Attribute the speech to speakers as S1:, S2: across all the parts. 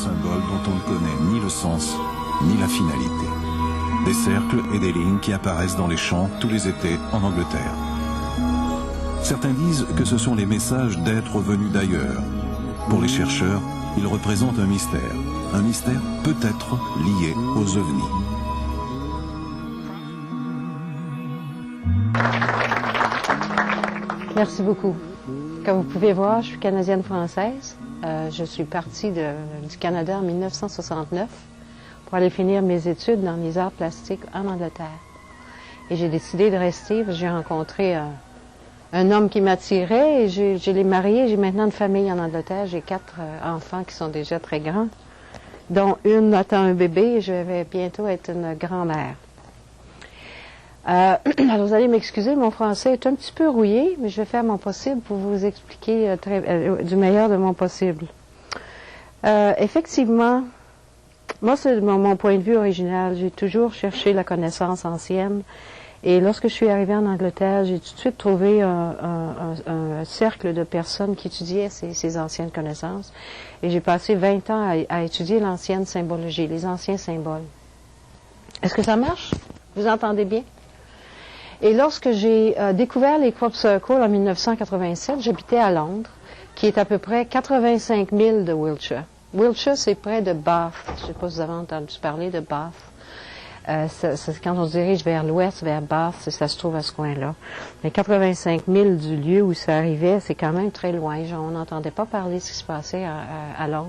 S1: symboles dont on ne connaît ni le sens ni la finalité. Des cercles et des lignes qui apparaissent dans les champs tous les étés en Angleterre. Certains disent que ce sont les messages d'êtres venus d'ailleurs. Pour les chercheurs, ils représentent un mystère peut-être lié aux ovnis.
S2: Merci beaucoup. Comme vous pouvez voir, je suis canadienne-française. Je suis partie du Canada en 1969 pour aller finir mes études dans les arts plastiques en Angleterre. Et j'ai décidé de rester parce que j'ai rencontré un homme qui m'attirait et je l'ai marié. J'ai maintenant une famille en Angleterre. J'ai 4 enfants qui sont déjà très grands, dont une attend un bébé et je vais bientôt être une grand-mère. Alors vous allez m'excuser, mon français est un petit peu rouillé, mais je vais faire mon possible pour vous expliquer du meilleur de mon possible. Effectivement, moi c'est mon point de vue original. J'ai toujours cherché la connaissance ancienne. Et lorsque je suis arrivée en Angleterre, j'ai tout de suite trouvé un cercle de personnes qui étudiaient ces anciennes connaissances. Et j'ai passé 20 ans à étudier l'ancienne symbologie, les anciens symboles. Est-ce que ça marche? Vous entendez bien? Et lorsque j'ai découvert les crop circles en 1987, j'habitais à Londres, qui est à peu près 85 000 de Wiltshire. Wiltshire, c'est près de Bath. Je ne sais pas si vous avez entendu parler de Bath. Quand on se dirige vers l'ouest, vers Bath, ça se trouve à ce coin-là. Mais 85 000 du lieu où ça arrivait, c'est quand même très loin. Genre, on n'entendait pas parler de ce qui se passait à Londres.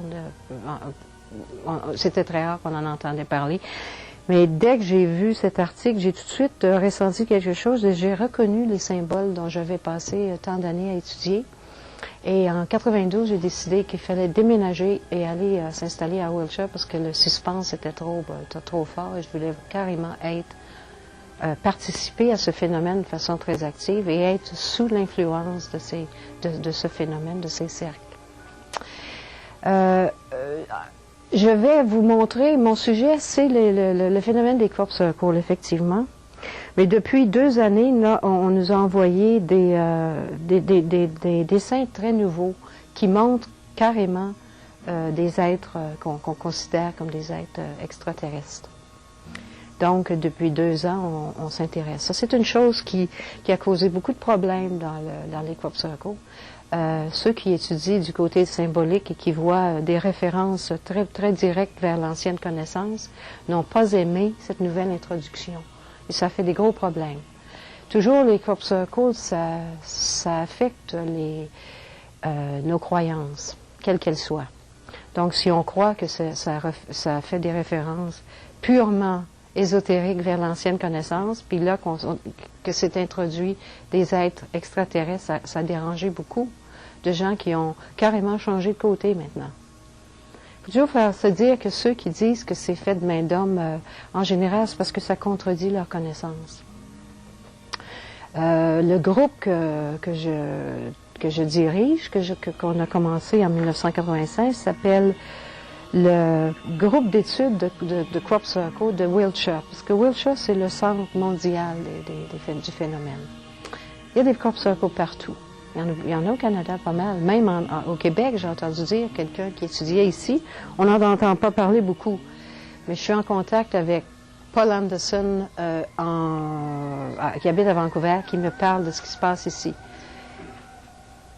S2: C'était très rare qu'on en entendait parler. Mais dès que j'ai vu cet article, j'ai tout de suite ressenti quelque chose et j'ai reconnu les symboles dont j'avais passé tant d'années à étudier. Et en 92, j'ai décidé qu'il fallait déménager et aller s'installer à Wiltshire parce que le suspense était trop fort et je voulais carrément participer à ce phénomène de façon très active et être sous l'influence de ce phénomène, de ces cercles. Je vais vous montrer, mon sujet, c'est le phénomène des crop circles, effectivement. Mais depuis 2 années, là, on nous a envoyé des dessins très nouveaux qui montrent carrément des êtres qu'on considère comme des êtres extraterrestres. Donc, depuis 2 ans, on s'intéresse. Ça, c'est une chose qui a causé beaucoup de problèmes dans les crop circles. Ceux qui étudient du côté symbolique et qui voient des références très, très directes vers l'ancienne connaissance n'ont pas aimé cette nouvelle introduction. Et ça fait des gros problèmes. Toujours, les crop circles, ça affecte nos croyances, quelles qu'elles soient. Donc, si on croit que ça fait des références purement ésotériques vers l'ancienne connaissance, puis là, que c'est introduit des êtres extraterrestres, ça a dérangé beaucoup de gens qui ont carrément changé de côté maintenant. Il faut toujours faire se dire que ceux qui disent que c'est fait de main d'homme, en général, c'est parce que ça contredit leur connaissance. Le groupe que je dirige, qu'on a commencé en 1996, s'appelle le groupe d'études de crop circle de Wiltshire, parce que Wiltshire, c'est le centre mondial du phénomène. Il y a des crop circles partout. Il y en a au Canada pas mal. Même au Québec, j'ai entendu dire quelqu'un qui étudiait ici. On n'en entend pas parler beaucoup. Mais je suis en contact avec Paul Anderson, qui habite à Vancouver, qui me parle de ce qui se passe ici.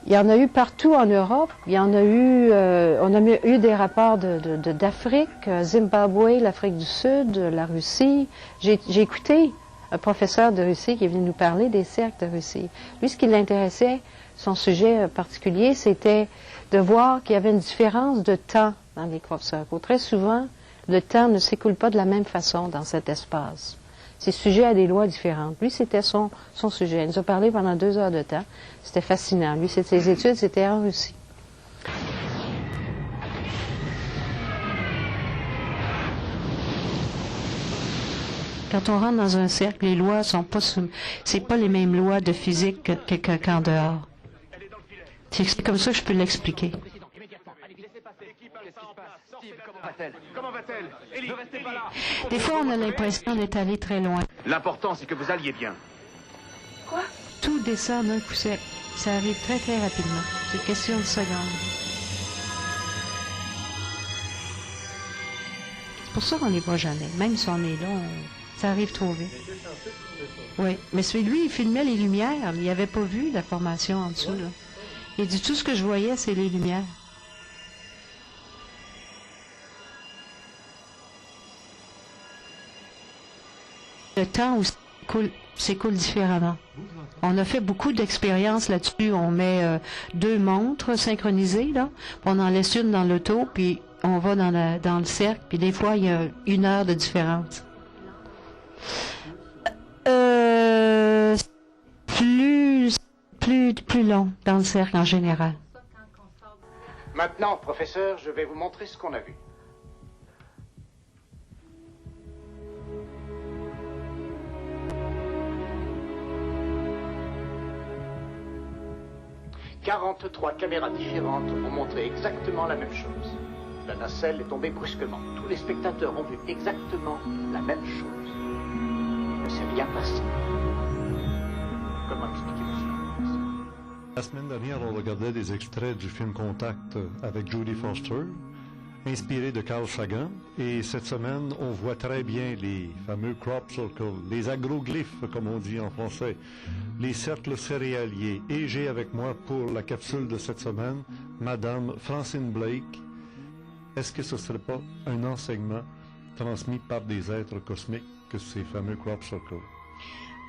S2: Il y en a eu partout en Europe. Il y en a eu, on a eu des rapports d'Afrique, Zimbabwe, l'Afrique du Sud, la Russie. J'ai écouté un professeur de Russie qui est venu nous parler des cercles de Russie. Lui, ce qui l'intéressait, son sujet particulier, c'était de voir qu'il y avait une différence de temps dans les crop circles. Très souvent, le temps ne s'écoule pas de la même façon dans cet espace. C'est sujet à des lois différentes. Lui, c'était son sujet. Il nous a parlé pendant 2 heures de temps. C'était fascinant. Lui, ses études, c'était en Russie. Quand on rentre dans un cercle, les lois sont pas c'est pas les mêmes lois de physique qu'en dehors. C'est comme ça que je peux l'expliquer.
S3: Comment va-t-elle? Ellie, ne restez pas là.
S2: Des fois, on a l'impression d'être allé très loin.
S3: L'important, c'est que vous alliez bien.
S4: Quoi?
S2: Tout descend d'un coup sec. Ça arrive très, très rapidement. C'est une question de secondes. pour ça qu'on les voit jamais. Même si on est là, ça arrive trop vite. Oui, mais lui, il filmait les lumières. Il n'avait pas vu la formation en dessous. Là. Il dit, tout ce que je voyais, c'est les lumières. Le temps aussi s'écoule différemment. On a fait beaucoup d'expériences là-dessus. On met 2 montres synchronisées, là, puis on en laisse une dans l'auto, puis on va dans le cercle, puis des fois, il y a 1 heure de différence. Plus long dans le cercle en général.
S3: Maintenant, professeur, je vais vous montrer ce qu'on a vu. « 43 caméras différentes ont montré exactement la même chose. La nacelle est tombée brusquement. Tous les spectateurs ont vu exactement la même chose. Il ne s'est rien passé. Comment expliquez-vous cela?
S4: La semaine dernière, on regardait des extraits du film Contact avec Jodie Foster, inspiré de Carl Sagan. Et cette semaine, on voit très bien les fameux crop circles, les agroglyphes, comme on dit en français, les cercles céréaliers. Et j'ai avec moi pour la capsule de cette semaine, Madame Francine Blake. Est-ce que ce ne serait pas un enseignement transmis par des êtres cosmiques que ces fameux crop circles?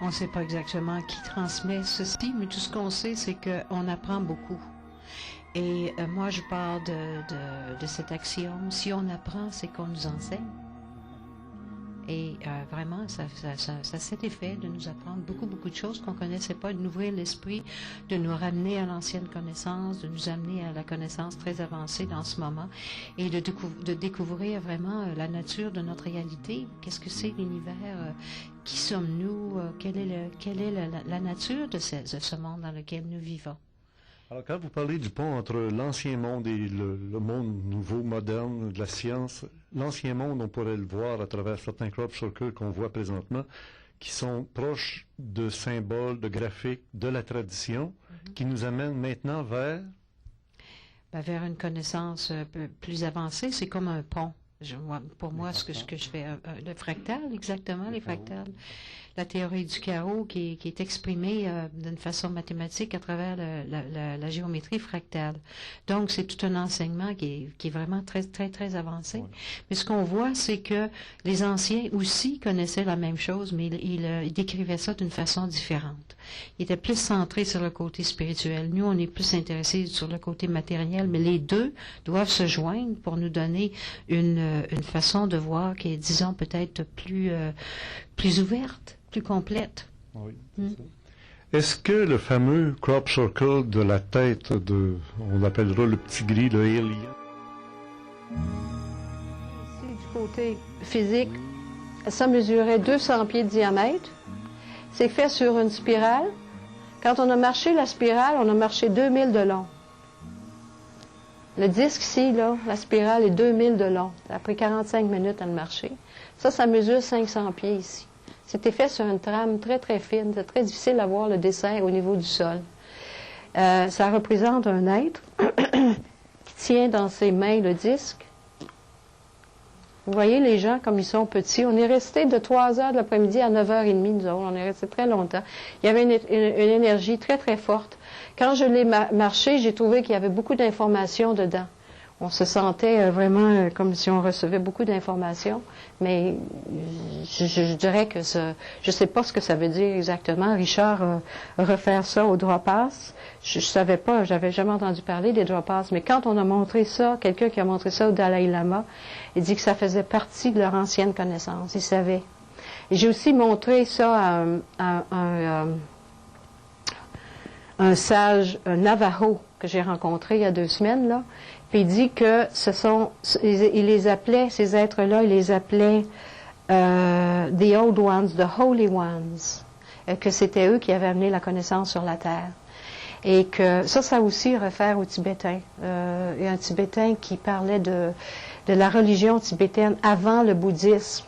S2: On ne sait pas exactement qui transmet ceci, mais tout ce qu'on sait, c'est qu'on apprend beaucoup. Et moi, je pars de cet axiome. Si on apprend, c'est qu'on nous enseigne. Et vraiment, ça a cet effet de nous apprendre beaucoup de choses qu'on ne connaissait pas, de nous ouvrir l'esprit, de nous ramener à l'ancienne connaissance, de nous amener à la connaissance très avancée dans ce moment, et de découvrir vraiment la nature de notre réalité. Qu'est-ce que c'est l'univers? Qui sommes-nous? Quelle est la nature de ce monde dans lequel nous vivons?
S4: Alors, quand vous parlez du pont entre l'ancien monde et le monde nouveau, moderne, de la science, l'ancien monde, on pourrait le voir à travers certains crop circles qu'on voit présentement, qui sont proches de symboles, de graphiques, de la tradition, qui nous amènent maintenant vers...
S2: Vers une connaissance plus avancée, c'est comme un pont. Pour moi, ce que je fais, le fractal, exactement, les fractales. La théorie du carreau qui est exprimée d'une façon mathématique à travers la géométrie fractale. Donc, c'est tout un enseignement qui est vraiment très avancé. Oui. Mais ce qu'on voit, c'est que les anciens aussi connaissaient la même chose, mais ils décrivaient ça d'une façon différente. Ils étaient plus centrés sur le côté spirituel. Nous, on est plus intéressés sur le côté matériel, mais les deux doivent se joindre pour nous donner une façon de voir qui est, disons, peut-être plus ouverte, plus complète.
S4: Oui, c'est ça. Est-ce que le fameux crop circle de la tête on appellera le petit gris, le alien?
S2: Ici, du côté physique, ça mesurait 200 pieds de diamètre. C'est fait sur une spirale. Quand on a marché la spirale, on a marché 2000 de long. Le disque ici, là, la spirale est 2000 de long. Ça a pris 45 minutes à le marcher. Ça mesure 500 pieds ici. C'était fait sur une trame très fine. C'est très difficile à voir le dessin au niveau du sol. Ça représente un être qui tient dans ses mains le disque. Vous voyez les gens comme ils sont petits. On est resté de 3 heures de l'après-midi à 9h30, nous autres. On est resté très longtemps. Il y avait une énergie très forte. Quand je l'ai marché, j'ai trouvé qu'il y avait beaucoup d'informations dedans. On se sentait vraiment comme si on recevait beaucoup d'informations, mais je dirais que je ne sais pas ce que ça veut dire exactement. Richard refaire ça au Dropass. Je savais pas, j'avais jamais entendu parler des Dropass, mais quand on a montré ça, quelqu'un qui a montré ça au Dalai Lama, il dit que ça faisait partie de leur ancienne connaissance. Ils savaient. Et j'ai aussi montré ça à un sage Navajo que j'ai rencontré il y a 2 semaines, là. Puis il dit que il les appelait, ces êtres-là, il les appelait the old ones, the holy ones, que c'était eux qui avaient amené la connaissance sur la terre. Et que ça aussi réfère aux Tibétains. Il y a un Tibétain qui parlait de la religion tibétaine avant le bouddhisme.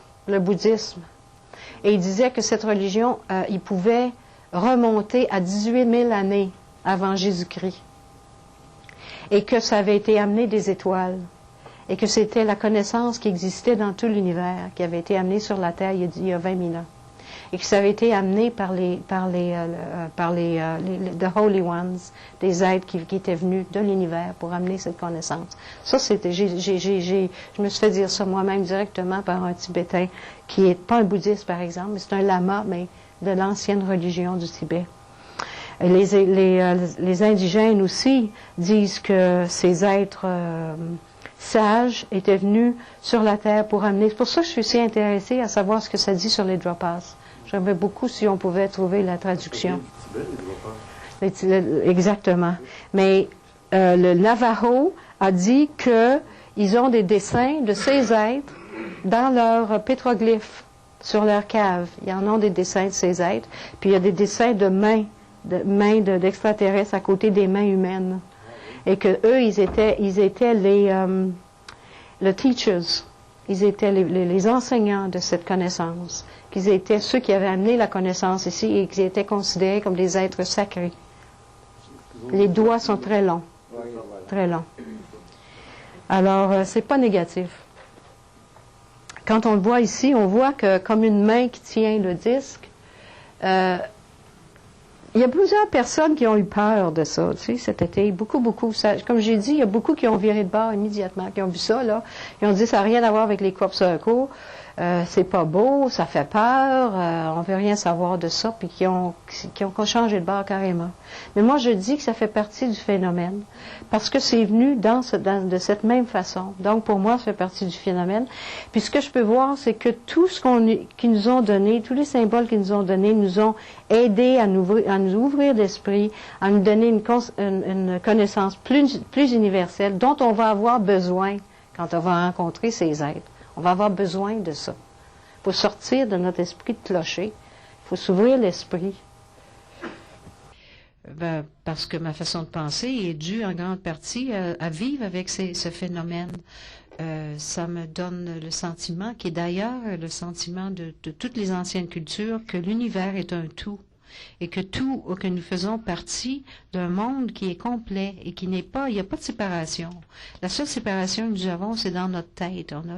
S2: Et il disait que cette religion, il pouvait remonter à 18 000 années avant Jésus-Christ. Et que ça avait été amené des étoiles. et que c'était la connaissance qui existait dans tout l'univers, qui avait été amenée sur la Terre il y a 20 000 ans. Et que ça avait été amené par les The Holy Ones, des êtres qui étaient venus de l'univers pour amener cette connaissance. Ça, c'était, je me suis fait dire ça moi-même directement par un Tibétain qui est pas un bouddhiste, par exemple, mais c'est un lama, mais de l'ancienne religion du Tibet. Les indigènes aussi disent que ces êtres sages étaient venus sur la Terre pour amener. C'est pour ça que je suis si intéressée à savoir ce que ça dit sur les Dropas. J'aimerais beaucoup si on pouvait trouver la traduction. Exactement. Mais le Navajo a dit qu'ils ont des dessins de ces êtres dans leurs pétroglyphes, sur leur cave. Ils en ont des dessins de ces êtres. Puis il y a des dessins de mains d'extraterrestres à côté des mains humaines. Et que eux, ils étaient les teachers. Ils étaient les enseignants de cette connaissance. Qu'ils étaient ceux qui avaient amené la connaissance ici et qu'ils étaient considérés comme des êtres sacrés. Les doigts sont très longs. Très longs. Alors, c'est pas négatif. Quand on le voit ici, on voit que comme une main qui tient le disque, il y a plusieurs personnes qui ont eu peur de ça, tu sais, cet été. Beaucoup. Ça, comme j'ai dit, il y a beaucoup qui ont viré de bord immédiatement, qui ont vu ça, là. Ils ont dit, ça n'a rien à voir avec les crop circles. C'est pas beau, ça fait peur, on veut rien savoir de ça, puis qui ont changé de bord carrément. Mais moi, je dis que ça fait partie du phénomène, parce que c'est venu de cette même façon. Donc, pour moi, ça fait partie du phénomène. Puis, ce que je peux voir, c'est que tout ce qu'ils nous ont donné, tous les symboles qu'ils nous ont donnés, nous ont aidés à nous ouvrir l'esprit, à nous donner une connaissance plus universelle, dont on va avoir besoin quand on va rencontrer ces êtres. On va avoir besoin de ça. Il faut sortir de notre esprit de clocher. Il faut s'ouvrir l'esprit. Parce que ma façon de penser est due en grande partie à vivre avec ce phénomène. Ça me donne le sentiment, qui est d'ailleurs le sentiment de toutes les anciennes cultures, que l'univers est un tout. Et que nous faisons partie d'un monde qui est complet et qui n'est pas, il n'y a pas de séparation. La seule séparation que nous avons, c'est dans notre tête. On a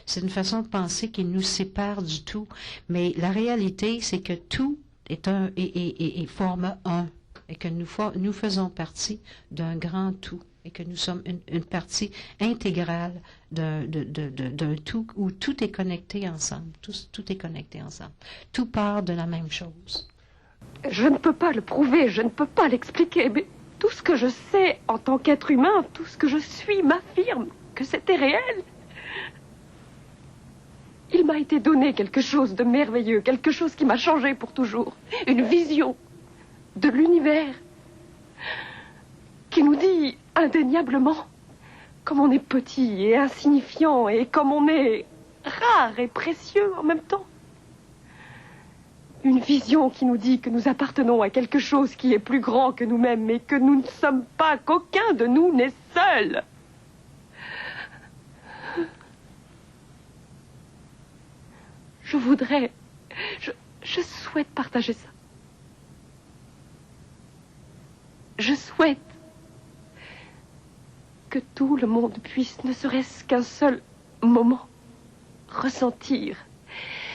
S2: c'est une façon de penser qui nous sépare du tout. Mais la réalité, c'est que tout est et forme un. Et que nous faisons partie d'un grand tout. Et que nous sommes une partie intégrale d'un tout où tout est connecté ensemble. Tout est connecté ensemble. Tout part de la même chose.
S5: Je ne peux pas le prouver, je ne peux pas l'expliquer, mais tout ce que je sais en tant qu'être humain, tout ce que je suis m'affirme que c'était réel. Il m'a été donné quelque chose de merveilleux, quelque chose qui m'a changé pour toujours. Une vision de l'univers qui nous dit indéniablement comme on est petit et insignifiant et comme on est rare et précieux en même temps. Une vision qui nous dit que nous appartenons à quelque chose qui est plus grand que nous-mêmes, mais que nous ne sommes pas, qu'aucun de nous n'est seul. Je souhaite partager ça. Je souhaite que tout le monde puisse, ne serait-ce qu'un seul moment, ressentir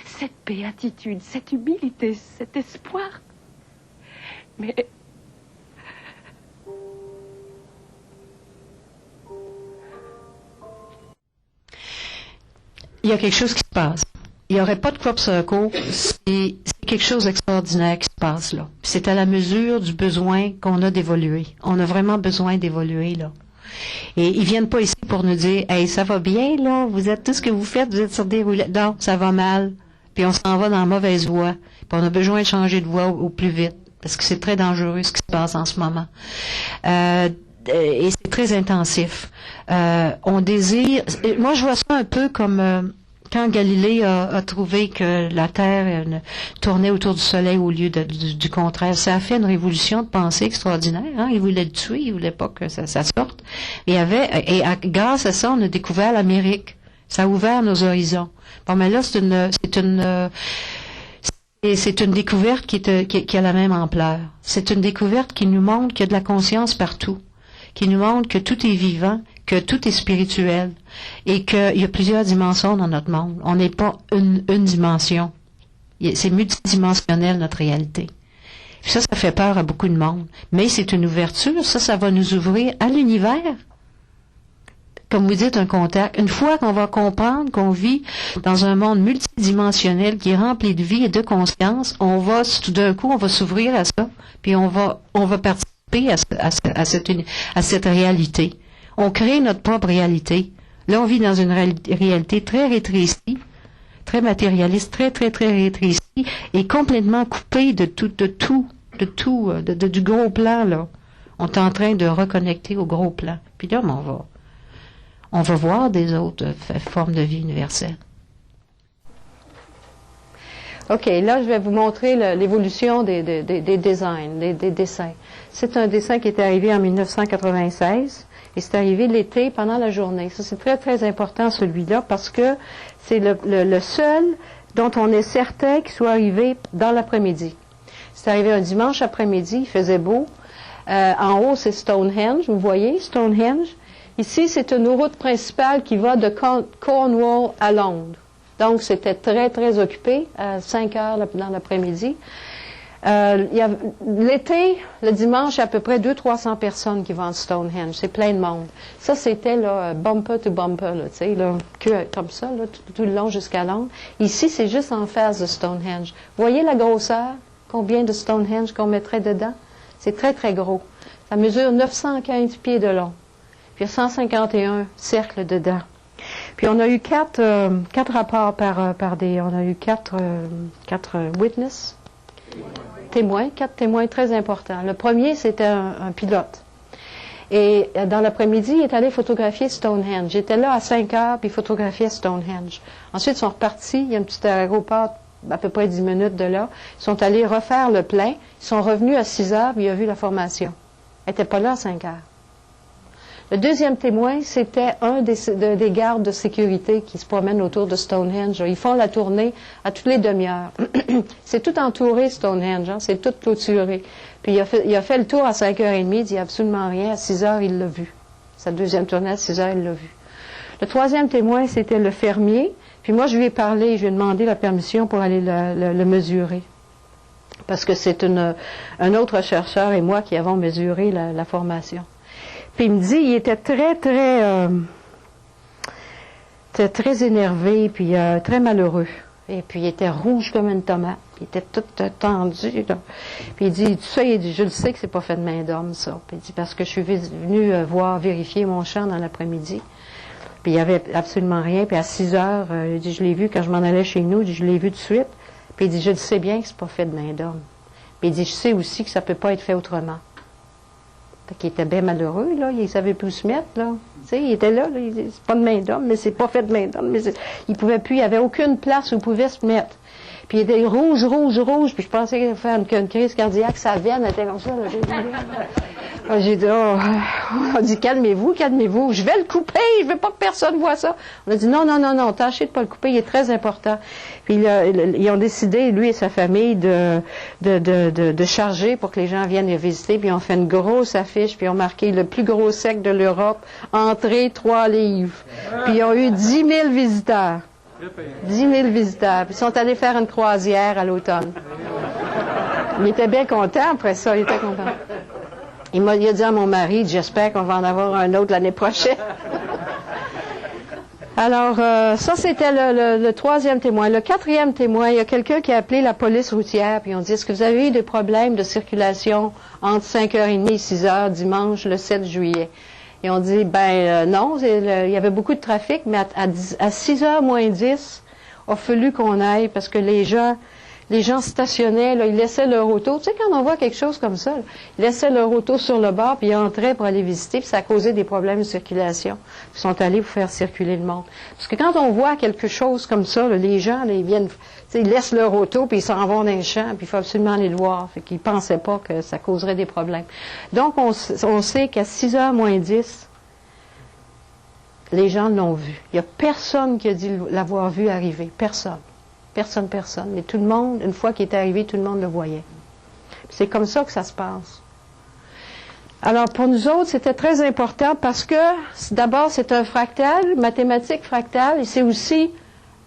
S5: cette béatitude, cette humilité, cet espoir. Mais
S2: il y a quelque chose qui se passe. Il n'y aurait pas de crop circle, c'est quelque chose d'extraordinaire qui se passe là. C'est à la mesure du besoin qu'on a d'évoluer. On a vraiment besoin d'évoluer là. Et ils viennent pas ici pour nous dire, hey, ça va bien là, vous êtes tout ce que vous faites, vous êtes sur des roulettes. Non, ça va mal. Puis on s'en va dans la mauvaise voie. Puis on a besoin de changer de voie au plus vite. Parce que c'est très dangereux ce qui se passe en ce moment. Et c'est très intensif. On désire. Moi, je vois ça un peu comme quand Galilée a trouvé que la Terre tournait autour du Soleil au lieu du contraire. Ça a fait une révolution de pensée extraordinaire. Hein? Il voulait le tuer, il voulait pas que ça sorte. Grâce à ça, on a découvert l'Amérique. Ça a ouvert nos horizons. Bon, mais là, c'est une découverte qui a la même ampleur. C'est une découverte qui nous montre qu'il y a de la conscience partout, qui nous montre que tout est vivant, que tout est spirituel et qu'il y a plusieurs dimensions dans notre monde. On n'est pas une dimension. C'est multidimensionnel, notre réalité. Puis ça fait peur à beaucoup de monde. Mais c'est une ouverture. Ça va nous ouvrir à l'univers. Comme vous dites, un contact. Une fois qu'on va comprendre qu'on vit dans un monde multidimensionnel qui est rempli de vie et de conscience, tout d'un coup, on va s'ouvrir à ça, puis on va participer à cette réalité. On crée notre propre réalité. Là, on vit dans une réalité très rétrécie, très matérialiste, très, très, très rétrécie, et complètement coupée du gros plan, là. On est en train de reconnecter au gros plan. Puis là, on va voir des autres formes de vie universelle. OK, là, je vais vous montrer l'évolution des designs, des dessins. C'est un dessin qui est arrivé en 1996 et c'est arrivé l'été pendant la journée. Ça, c'est très, très important, celui-là, parce que c'est le seul dont on est certain qu'il soit arrivé dans l'après-midi. C'est arrivé un dimanche après-midi, il faisait beau. En haut, c'est Stonehenge, vous voyez, Stonehenge. Ici, c'est une route principale qui va de Cornwall à Londres. Donc, c'était très, très occupé, à 5 heures dans l'après-midi. L'été, le dimanche, il y a à peu près 200-300 personnes qui vont à Stonehenge. C'est plein de monde. Ça, c'était là, bumper to bumper, là, tu sais, là, comme ça, là, tout le long jusqu'à Londres. Ici, c'est juste en face de Stonehenge. Vous voyez la grosseur? Combien de Stonehenge qu'on mettrait dedans? C'est très, très gros. Ça mesure 915 pieds de long. Puis il y a 151 cercles dedans. Puis on a eu quatre rapports on a eu quatre witnesses, quatre témoins très importants. Le premier, c'était un pilote. Et dans l'après-midi, il est allé photographier Stonehenge. J'étais là à 5 heures, puis il photographiait Stonehenge. Ensuite, ils sont repartis. Il y a un petit aéroport à peu près 10 minutes de là. Ils sont allés refaire le plein. Ils sont revenus à 6 heures, puis il a vu la formation. Il n'était pas là à 5 heures. Le deuxième témoin, c'était un des gardes de sécurité qui se promènent autour de Stonehenge. Ils font la tournée à toutes les demi-heures. C'est tout entouré, Stonehenge, hein, c'est tout clôturé. Puis il a fait le tour à 5h30, il dit absolument rien. À 6h, il l'a vu. Sa deuxième tournée, à 6h, il l'a vu. Le troisième témoin, c'était le fermier. Puis moi, je lui ai parlé, je lui ai demandé la permission pour aller le mesurer. Parce que c'est un autre chercheur et moi qui avons mesuré la formation. Puis il me dit, il était très énervé, puis très malheureux. Et puis il était rouge comme une tomate. Il était tout tendu, là. Puis il dit, tout ça, il dit, je le sais que c'est pas fait de main d'homme, ça. Puis il dit, parce que je suis venu vérifier mon champ dans l'après-midi. Puis il n'y avait absolument rien. Puis à 6 heures, il dit, je l'ai vu quand je m'en allais chez nous. Il dit, je l'ai vu tout de suite. Puis il dit, je le sais bien que c'est pas fait de main d'homme. Puis il dit, je sais aussi que ça peut pas être fait autrement. Fait qu'il était bien malheureux, là. Il savait plus où se mettre, là. Tu sais, il était là, c'est pas de main d'homme, mais c'est pas fait de main d'homme. Mais il pouvait plus, il n'y avait aucune place où il pouvait se mettre. Puis il était rouge, puis je pensais qu'il allait faire une crise cardiaque, sa veine était comme ça, là. J'ai dit, on dit, calmez-vous, je vais le couper, je veux pas que personne voit ça. On a dit, non, tâchez de pas le couper, il est très important. Puis ils ont décidé, lui et sa famille, de charger pour que les gens viennent le visiter, puis ils ont fait une grosse affiche, puis ils ont marqué le plus gros sec de l'Europe, entrée 3 livres. Puis ils ont eu 10 000 visiteurs. 10 000 visiteurs. Puis ils sont allés faire une croisière à l'automne. Il était bien content après ça, il était content. Il a dit à mon mari, j'espère qu'on va en avoir un autre l'année prochaine. Alors, ça, c'était le troisième témoin. Le quatrième témoin, il y a quelqu'un qui a appelé la police routière, puis on dit, est-ce que vous avez eu des problèmes de circulation entre 5h30 et 6h dimanche, le 7 juillet? Et on dit, non, il y avait beaucoup de trafic, mais à 6h moins 10, il a fallu qu'on aille, parce que les gens stationnaient, là, ils laissaient leur auto. Tu sais, quand on voit quelque chose comme ça, là, ils laissaient leur auto sur le bord, puis ils entraient pour aller visiter, puis ça a causé des problèmes de circulation. Ils sont allés pour faire circuler le monde. Parce que quand on voit quelque chose comme ça, là, les gens, là, ils viennent, tu sais, ils laissent leur auto, puis ils s'en vont dans les champs, puis il faut absolument aller le voir. Fait qu'ils pensaient pas que ça causerait des problèmes. Donc, on sait qu'à 6h moins 10, les gens l'ont vu. Il n'y a personne qui a dit l'avoir vu arriver. Personne. Mais tout le monde, une fois qu'il est arrivé, tout le monde le voyait. C'est comme ça que ça se passe. Alors, pour nous autres, c'était très important parce que, d'abord, c'est un fractal, mathématique fractale, et c'est aussi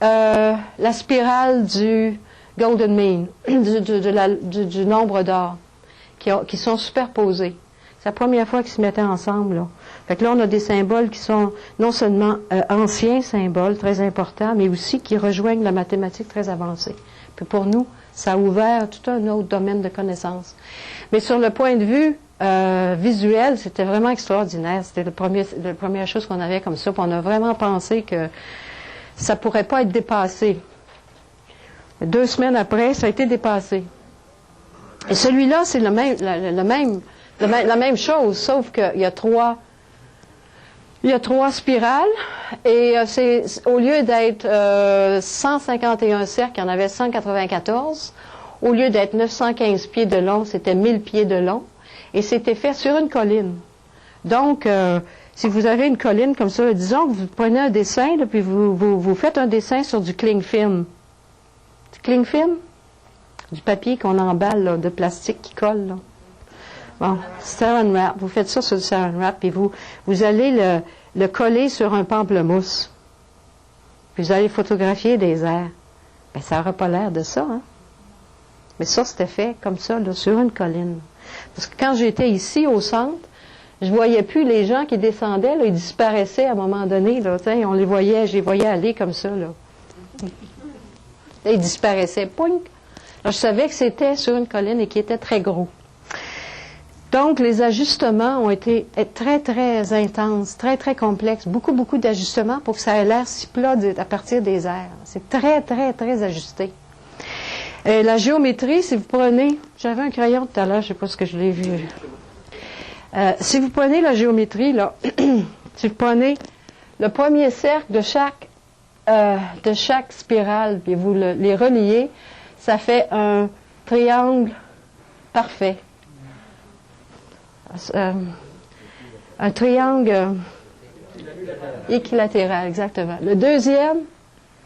S2: la spirale du golden mean, du nombre d'or, qui sont superposés. C'est la première fois qu'ils se mettaient ensemble, là. Fait que là, on a des symboles qui sont non seulement anciens symboles, très importants, mais aussi qui rejoignent la mathématique très avancée. Puis pour nous, ça a ouvert tout un autre domaine de connaissances. Mais sur le point de vue visuel, c'était vraiment extraordinaire. C'était la première chose qu'on avait comme ça. Puis on a vraiment pensé que ça pourrait pas être dépassé. 2 semaines après, ça a été dépassé. Et celui-là, c'est la même chose, sauf qu'il y a 3 spirales, et au lieu d'être 151 cercles, il y en avait 194. Au lieu d'être 915 pieds de long, c'était 1000 pieds de long, et c'était fait sur une colline. Donc, si vous avez une colline comme ça, disons que vous prenez un dessin, là, puis vous faites un dessin sur du cling film. Du cling film? Du papier qu'on emballe, là, de plastique qui colle, là. Bon, saran wrap, vous faites ça sur le saran wrap, puis vous allez le coller sur un pamplemousse. Puis vous allez photographier des airs. Ben, ça n'aura pas l'air de ça, hein? Mais ça, c'était fait comme ça, là, sur une colline. Parce que quand j'étais ici, au centre, je voyais plus les gens qui descendaient, là, ils disparaissaient à un moment donné, là, on les voyait, je les voyais aller comme ça, là. Là, ils disparaissaient, poing! Alors, je savais que c'était sur une colline et qu'il était très gros. Donc, les ajustements ont été très, très intenses, très, très complexes. Beaucoup d'ajustements pour que ça ait l'air si plat à partir des airs. C'est très, très, très ajusté. Et la géométrie, si vous prenez... J'avais un crayon tout à l'heure, je ne sais pas ce que je l'ai vu. Si vous prenez la géométrie, là, si vous prenez le premier cercle de chaque spirale, puis vous les reliez, ça fait un triangle parfait. Un triangle équilatéral, exactement. Le deuxième,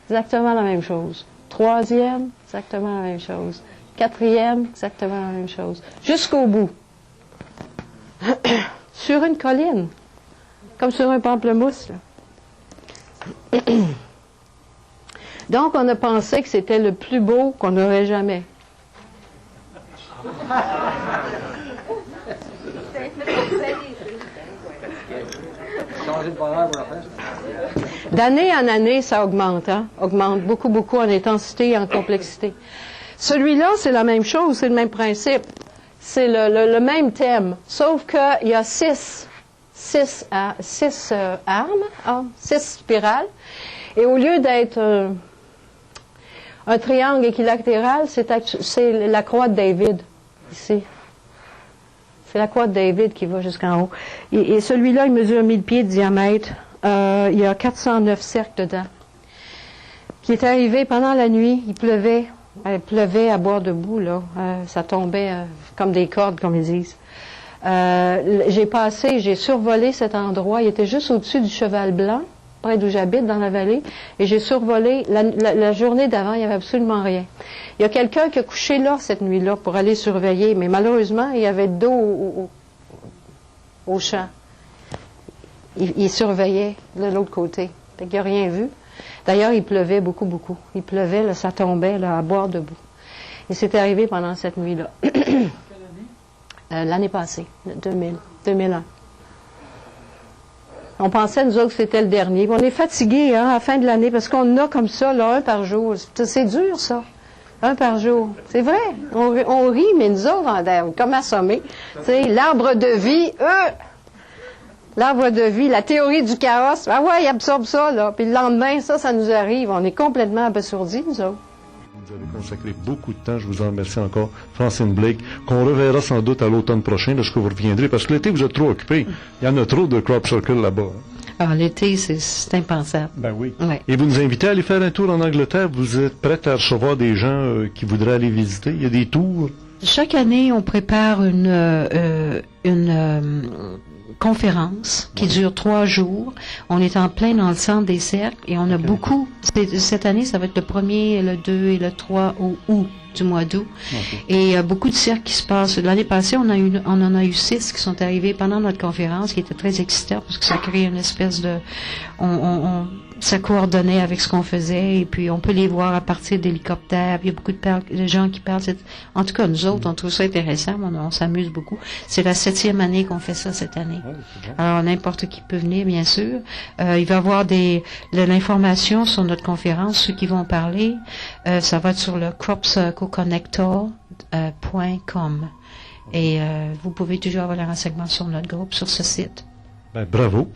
S2: exactement la même chose. Troisième, exactement la même chose. Quatrième, exactement la même chose. Jusqu'au bout. Sur une colline. Comme sur un pamplemousse, là. Donc, on a pensé que c'était le plus beau qu'on n'aurait jamais. D'année en année, ça augmente, hein? Augmente beaucoup en intensité et en complexité. Celui-là, c'est la même chose, c'est le même principe. C'est le même thème, sauf qu'il y a 6 armes, 6 spirales, et au lieu d'être un triangle équilatéral, c'est la croix de David, ici. C'est la croix de David qui va jusqu'en haut. Et celui-là, il mesure 1000 pieds de diamètre. Il y a 409 cercles dedans. Qui est arrivé pendant la nuit, il pleuvait à boire debout, là. Ça tombait comme des cordes, comme ils disent. J'ai survolé cet endroit. Il était juste au-dessus du Cheval Blanc, près d'où j'habite, dans la vallée. Et j'ai survolé. La journée d'avant, il n'y avait absolument rien. Il y a quelqu'un qui a couché là, cette nuit-là, pour aller surveiller. Mais malheureusement, il y avait de l'eau au champ. Il surveillait de l'autre côté. Fait qu'il n'a rien vu. D'ailleurs, il pleuvait beaucoup. Il pleuvait, là, ça tombait là, à boire debout. Et c'est arrivé pendant cette nuit-là. L'année passée, 2001. On pensait, nous autres, que c'était le dernier. On est fatigués, hein, à la fin de l'année, parce qu'on a comme ça, là, un par jour. C'est dur, ça. Un par jour. C'est vrai. On rit, mais nous autres, on est comme assommés. Tu sais, l'arbre de vie, l'arbre de vie, la théorie du chaos. Ah ouais, il absorbe ça, là. Puis le lendemain, ça nous arrive. On est complètement abasourdis, nous autres.
S4: Vous avez consacré beaucoup de temps, je vous en remercie encore, Francine Blake, qu'on reverra sans doute à l'automne prochain, lorsque vous reviendrez, parce que l'été, vous êtes trop occupé. Il y en a trop de crop circle là-bas.
S2: Ah, l'été, c'est impensable.
S4: Ben oui.
S2: Ouais.
S4: Et vous nous invitez à aller faire un tour en Angleterre. Vous êtes prête à recevoir des gens qui voudraient aller visiter? Il y a des tours?
S2: Chaque année, on prépare une conférence qui dure 3 jours. On est en plein dans le centre des cercles et on a beaucoup. Cette année, ça va être le 1er, le 2 et le 3 août. du mois d'août.
S4: OK.
S2: Et il y a beaucoup de cirques qui se passent. L'année passée, on en a eu 6 qui sont arrivés pendant notre conférence, qui étaient très excitants parce que ça crée une espèce de... ça coordonnait avec ce qu'on faisait, et puis on peut les voir à partir d'hélicoptères. Il y a beaucoup de gens qui parlent. En tout cas, nous autres, on trouve ça intéressant, on s'amuse beaucoup. C'est la 7e année qu'on fait ça cette année.
S4: Ouais, c'est bon.
S2: Alors, n'importe qui peut venir, bien sûr. Il va y avoir de l'information sur notre conférence, ceux qui vont parler. Ça va être sur le cropscoconnector.com. Et vous pouvez toujours avoir les renseignements sur notre groupe, sur ce site.
S4: Ben, bravo.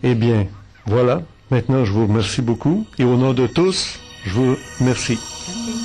S4: Eh bien, voilà. Maintenant, je vous remercie beaucoup. Et au nom de tous, je vous remercie.
S2: Okay.